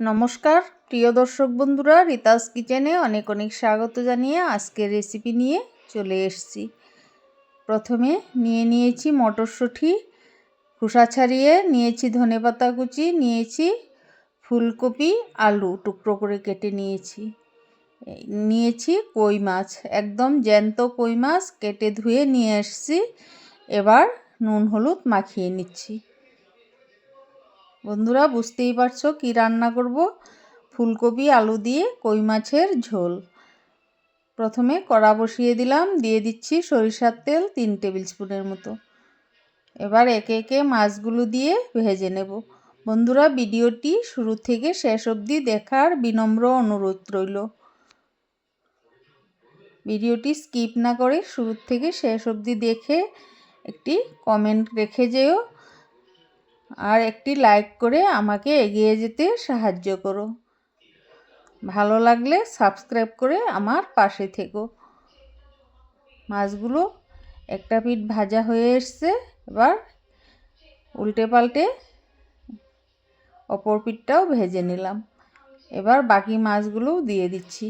নমস্কার প্রিয় দর্শক বন্ধুরা, রিতাস কিচেনে অনেক অনেক স্বাগত জানিয়ে আজকের রেসিপি নিয়ে চলে এসেছি। প্রথমে নিয়েছি মটরশুঁটি, খোসা ছাড়িয়ে নিয়েছি, ধনেপাতা কুচি নিয়েছি, ফুলকপি, আলু টুকরো করে কেটে নিয়েছি কই মাছ, একদম জ্যান্ত কই মাছ কেটে ধুয়ে নিয়ে এসেছি। এবার নুন হলুদ মাখিয়ে নিচ্ছি। বন্ধুরা বুঝতেই পারছো কি রান্না করব, ফুলকপি আলু দিয়ে কই মাছের ঝোল। প্রথমে কড়া বসিয়ে দিলাম, দিয়ে দিচ্ছি সরিষার তেল 3 টেবিল স্পুনের মতো। এবার একে একে মাছগুলো দিয়ে ভেজে নেব। বন্ধুরা ভিডিওটি শুরু থেকে শেষ অবধি দেখার বিনম্র অনুরোধ রইল। ভিডিওটি স্কিপ না করে শুরু থেকে শেষ অবধি দেখে একটি কমেন্ট রেখে যেও, আর একটি লাইক করে আমাকে এগিয়ে যেতে সাহায্য করো। ভালো লাগলে সাবস্ক্রাইব করে আমার পাশে থেকো। মাছগুলো একটা পিঠ ভাজা হয়ে এসছে, এবার উল্টে পাল্টে অপর পিঠটাও ভেজে নিলাম। এবার বাকি মাছগুলো দিয়ে দিচ্ছি।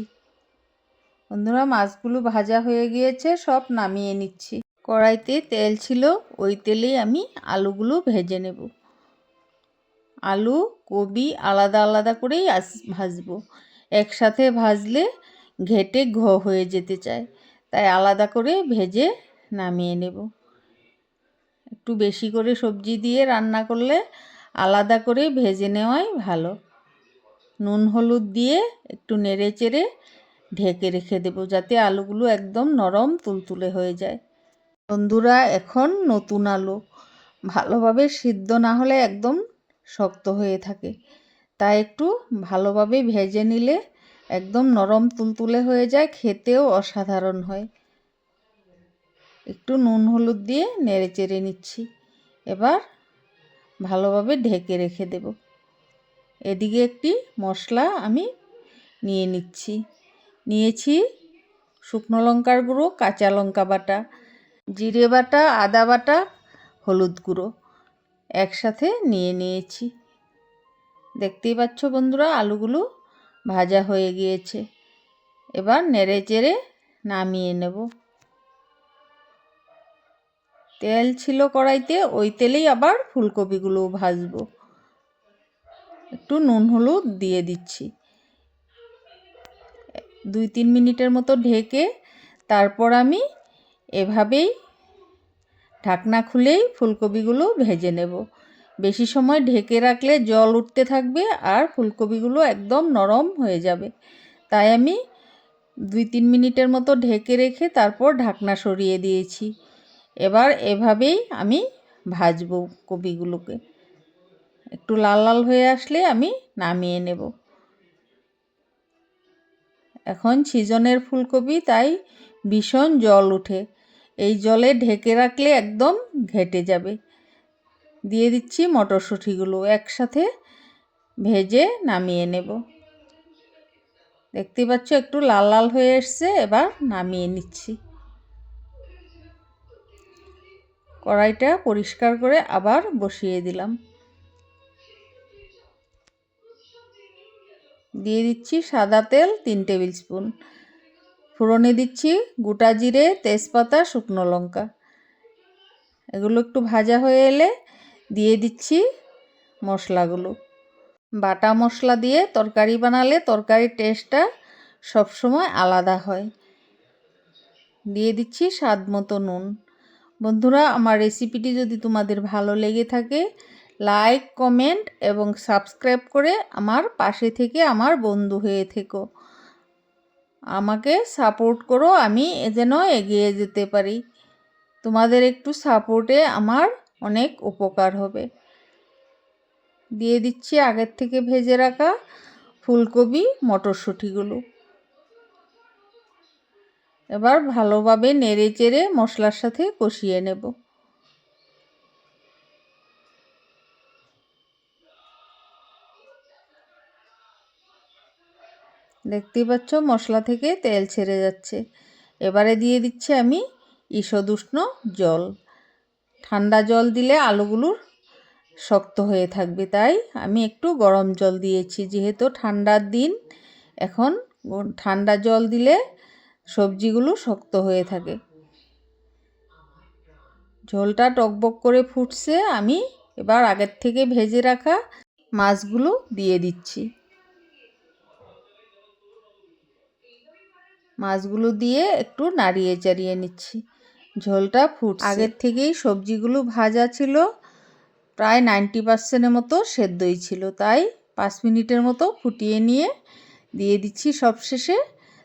বন্ধুরা মাছগুলো ভাজা হয়ে গিয়েছে, সব নামিয়ে নিচ্ছি। কড়াইতে তেল ছিল, ওই তেলেই আমি আলুগুলো ভেজে নেব। আলু কবি আলাদা আলাদা করেই ভাজবো, একসাথে ভাজলে ঘেটে হয়ে যেতে চায়, তাই আলাদা করে ভেজে নামিয়ে নেব। একটু বেশি করে সবজি দিয়ে রান্না করলে আলাদা করে ভেজে নেওয়াই ভালো। নুন হলুদ দিয়ে একটু নেড়ে চেড়ে ঢেকে রেখে দেব, যাতে আলুগুলো একদম নরম তুলতুলে হয়ে যায়। বন্ধুরা এখন নতুন আলু ভালোভাবে সিদ্ধ না হলে একদম শক্ত হয়ে থাকে, তাই একটু ভালোভাবে ভেজে নিলে একদম নরম তুলতুলে হয়ে যায়, খেতেও অসাধারণ হয়। একটু নুন হলুদ দিয়ে নেড়ে চেড়ে নিচ্ছি। এবার ভালোভাবে ঢেকে রেখে দেব। এদিকে একটি মশলা আমি নিয়েছি শুকনো লঙ্কার গুঁড়ো, কাঁচা লঙ্কা বাটা, জিরে বাটা, আদা বাটা, হলুদ গুঁড়ো একসাথে নিয়েছি। দেখতেই পাচ্ছ বন্ধুরা আলুগুলো ভাজা হয়ে গিয়েছে। এবার নেড়ে চেড়ে নামিয়ে নেব। তেল ছিল কড়াইতে, ওই তেলেই আবার ফুলকপিগুলো ভাজবো। একটু নুন হলুদ দিয়ে দিচ্ছি। 2-3 মিনিটের মতো ঢেকে তারপর আমি এভাবেই ঢাকনা খুলেই ফুলকপিগুলো ভেজে নেব। বেশি সময় ঢেকে রাখলে জল উঠতে থাকবে আর ফুলকপিগুলো একদম নরম হয়ে যাবে, তাই আমি 2-3 মিনিটের মতো ঢেকে রেখে তারপর ঢাকনা সরিয়ে দিয়েছি। এবার এভাবেই আমি ভাজবো কপিগুলোকে। একটু লাল লাল হয়ে আসলে আমি নামিয়ে নেব। এখন সিজনের ফুলকপি, তাই ভীষণ জল ওঠে, এই জলে ঢেকে রাখলে একদম ঘেটে যাবে। দিয়ে দিচ্ছি মটরশুঁটিগুলো, একসাথে ভেজে নামিয়ে নেব। দেখতে পাচ্ছ একটু লাল লাল হয়ে এসছে, এবার নামিয়ে নিচ্ছি। কড়াইটা পরিষ্কার করে আবার বসিয়ে দিলাম। দিয়ে দিচ্ছি সাদা তেল 3 টেবিল স্পুন। ফোড়নে দিচ্ছি গোটা জিরে, তেজপাতা, শুকনো লঙ্কা। এগুলো একটু ভাজা হয়ে এলে দিয়ে দিচ্ছি মশলাগুলো। বাটা মশলা দিয়ে তরকারি বানালে তরকারির টেস্টটা সবসময় আলাদা হয়। দিয়ে দিচ্ছি স্বাদ মতো নুন। বন্ধুরা আমার রেসিপিটি যদি তোমাদের ভালো লেগে থাকে, লাইক, কমেন্ট এবং সাবস্ক্রাইব করে আমার পাশে থেকে আমার বন্ধু হয়ে থেকো। আমাকে সাপোর্ট করো, আমি যেন এগিয়ে যেতে পারি। তোমাদের একটু সাপোর্টে আমার অনেক উপকার হবে। দিয়ে দিচ্ছি আগের থেকে ভেজে রাখা ফুলকপি, মটরশুঁটিগুলো। এবার ভালোভাবে নেড়ে চেড়ে মশলার সাথে কষিয়ে নেব। দেখতেই পাচ্ছ মশলা থেকে তেল ছেড়ে যাচ্ছে। এবারে দিয়ে দিচ্ছি আমি ঈষদুষ্ণ জল। ঠান্ডা জল দিলে আলুগুলোর শক্ত হয়ে থাকবে, তাই আমি একটু গরম জল দিয়েছি। যেহেতু ঠান্ডার দিন, এখন ঠান্ডা জল দিলে সবজিগুলো শক্ত হয়ে থাকে। ঝোলটা টকবক করে ফুটছে, আমি এবার আগের থেকে ভেজে রাখা মাছগুলো দিয়ে দিচ্ছি। মাছগুলো দিয়ে একটু নাড়িয়ে চাড়িয়ে নিচ্ছি। ঝোলটা ফুটছে। আগের থেকেই সবজিগুলো ভাজা ছিল, প্রায় 90% মতো সেদ্ধই ছিল, তাই 5 মিনিটের মতো ফুটিয়ে নিয়ে দিয়ে দিচ্ছি সবশেষে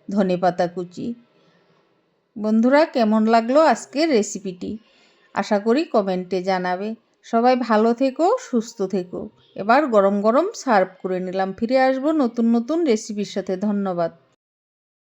ধনেপাতা কুচি। বন্ধুরা, কেমন লাগলো আজকের রেসিপিটি? আশা করি কমেন্টে জানাবে। সবাই ভালো থেকো, সুস্থ থেকো। এবার গরম গরম সার্ভ করে নিলাম। ফিরে আসবো নতুন নতুন রেসিপির সাথে। ধন্যবাদ।